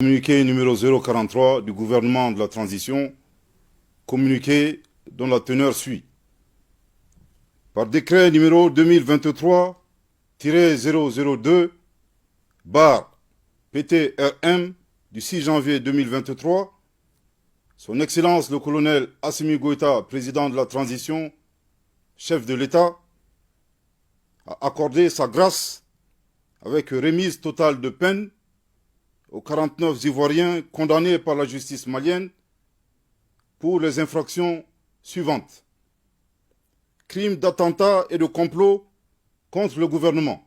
Communiqué numéro 043 du gouvernement de la transition, communiqué dont la teneur suit. Par décret numéro 2023-002 bar PTRM du 6 janvier 2023, Son Excellence le colonel Assimi Goïta, président de la transition, chef de l'État, a accordé sa grâce avec remise totale de peine aux 49 Ivoiriens condamnés par la justice malienne pour les infractions suivantes. Crimes d'attentat et de complot contre le gouvernement,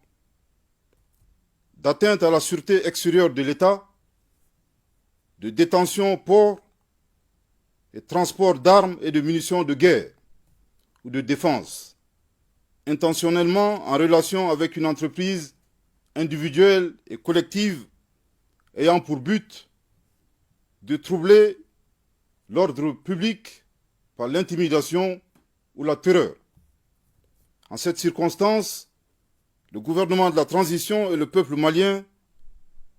d'atteinte à la sûreté extérieure de l'État, de détention, port et transport d'armes et de munitions de guerre ou de défense, intentionnellement en relation avec une entreprise individuelle et collective ayant pour but de troubler l'ordre public par l'intimidation ou la terreur. En cette circonstance, le gouvernement de la transition et le peuple malien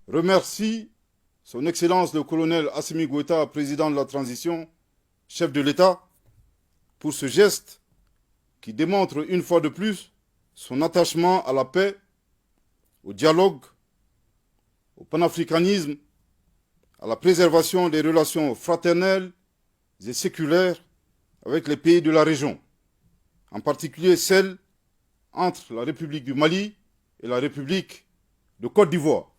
remercient Son Excellence le colonel Assimi Goïta, président de la transition, chef de l'État, pour ce geste qui démontre une fois de plus son attachement à la paix, au dialogue, au panafricanisme, à la préservation des relations fraternelles et séculaires avec les pays de la région, en particulier celles entre la République du Mali et la République de Côte d'Ivoire.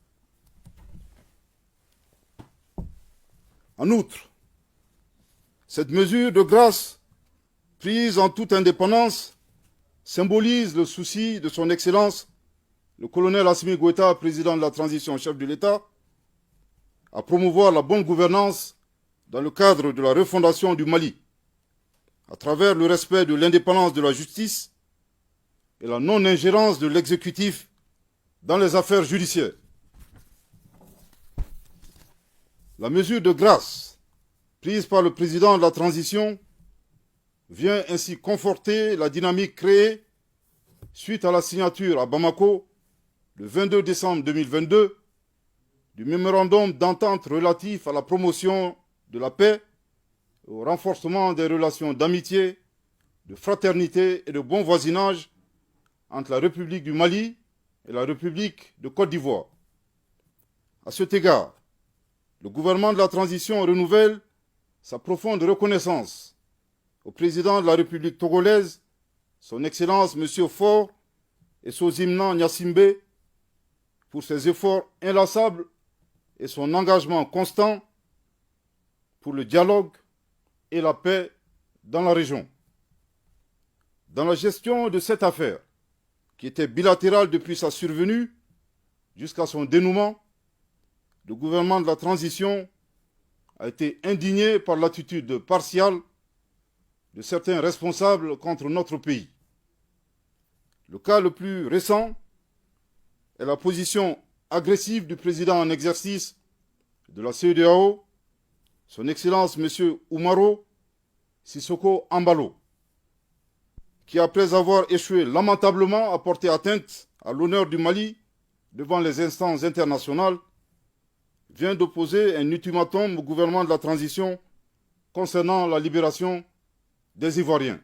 En outre, cette mesure de grâce, prise en toute indépendance, symbolise le souci de Son Excellence le colonel Assimi Goïta, président de la transition, chef de l'État, à promouvoir la bonne gouvernance dans le cadre de la refondation du Mali, à travers le respect de l'indépendance de la justice et la non-ingérence de l'exécutif dans les affaires judiciaires. La mesure de grâce prise par le président de la transition vient ainsi conforter la dynamique créée suite à la signature à Bamako le 22 décembre 2022 du mémorandum d'entente relatif à la promotion de la paix et au renforcement des relations d'amitié, de fraternité et de bon voisinage entre la République du Mali et la République de Côte d'Ivoire. À cet égard, le gouvernement de la transition renouvelle sa profonde reconnaissance au président de la République togolaise, Son Excellence M. Faure et Sozimna Gnassingbé, pour ses efforts inlassables et son engagement constant pour le dialogue et la paix dans la région. Dans la gestion de cette affaire, qui était bilatérale depuis sa survenue jusqu'à son dénouement, le gouvernement de la transition a été indigné par l'attitude partiale de certains responsables contre notre pays. Le cas le plus récent est la position agressive du président en exercice de la CEDEAO, Son Excellence M. Umaro Sissoko Embalo, qui, après avoir échoué lamentablement à porter atteinte à l'honneur du Mali devant les instances internationales, vient d'opposer un ultimatum au gouvernement de la transition concernant la libération des Ivoiriens.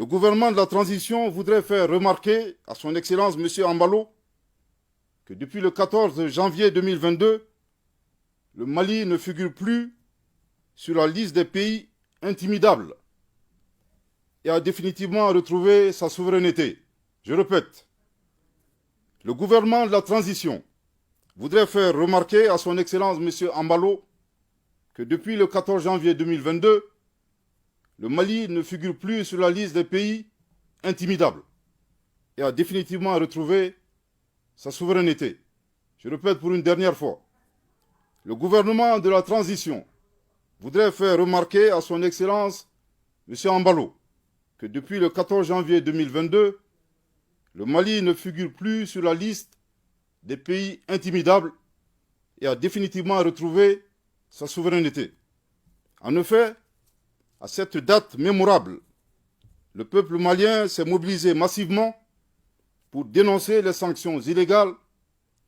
Le gouvernement de la transition voudrait faire remarquer à Son Excellence M. Embalo que depuis le 14 janvier 2022, le Mali ne figure plus sur la liste des pays intimidables et a définitivement retrouvé sa souveraineté. Je répète, le gouvernement de la transition voudrait faire remarquer à Son Excellence M. Embalo que depuis le 14 janvier 2022, le Mali ne figure plus sur la liste des pays intimidables et a définitivement retrouvé sa souveraineté. Je répète pour une dernière fois, le gouvernement de la transition voudrait faire remarquer à Son Excellence M. Embalo que depuis le 14 janvier 2022, le Mali ne figure plus sur la liste des pays intimidables et a définitivement retrouvé sa souveraineté. En effet, à cette date mémorable, le peuple malien s'est mobilisé massivement pour dénoncer les sanctions illégales,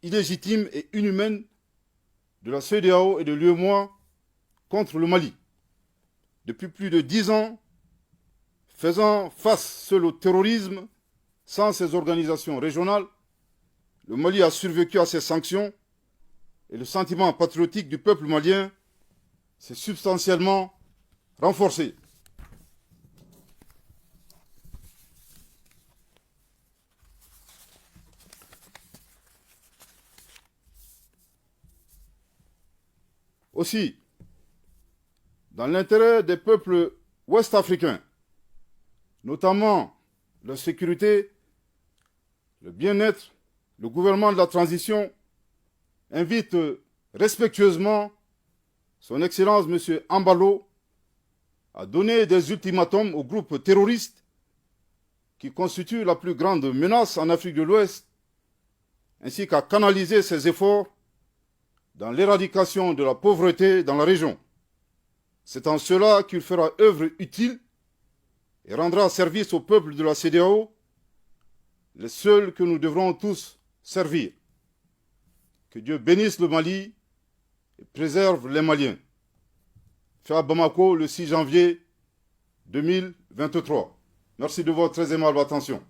illégitimes et inhumaines de la CEDEAO et de l'UEMOA contre le Mali. Depuis plus de 10 ans, faisant face seul au terrorisme, sans ces organisations régionales, le Mali a survécu à ces sanctions et le sentiment patriotique du peuple malien s'est substantiellement renforcé. Aussi, dans l'intérêt des peuples ouest-africains, notamment la sécurité, le bien-être, le gouvernement de la transition invite respectueusement son Excellence M. Ambalo à donner des ultimatums aux groupes terroristes qui constituent la plus grande menace en Afrique de l'Ouest, ainsi qu'à canaliser ses efforts dans l'éradication de la pauvreté dans la région. C'est en cela qu'il fera œuvre utile et rendra service au peuple de la CEDEAO, les seuls que nous devrons tous servir. Que Dieu bénisse le Mali et préserve les Maliens. Fait à Bamako le 6 janvier 2023. Merci de votre très aimable attention.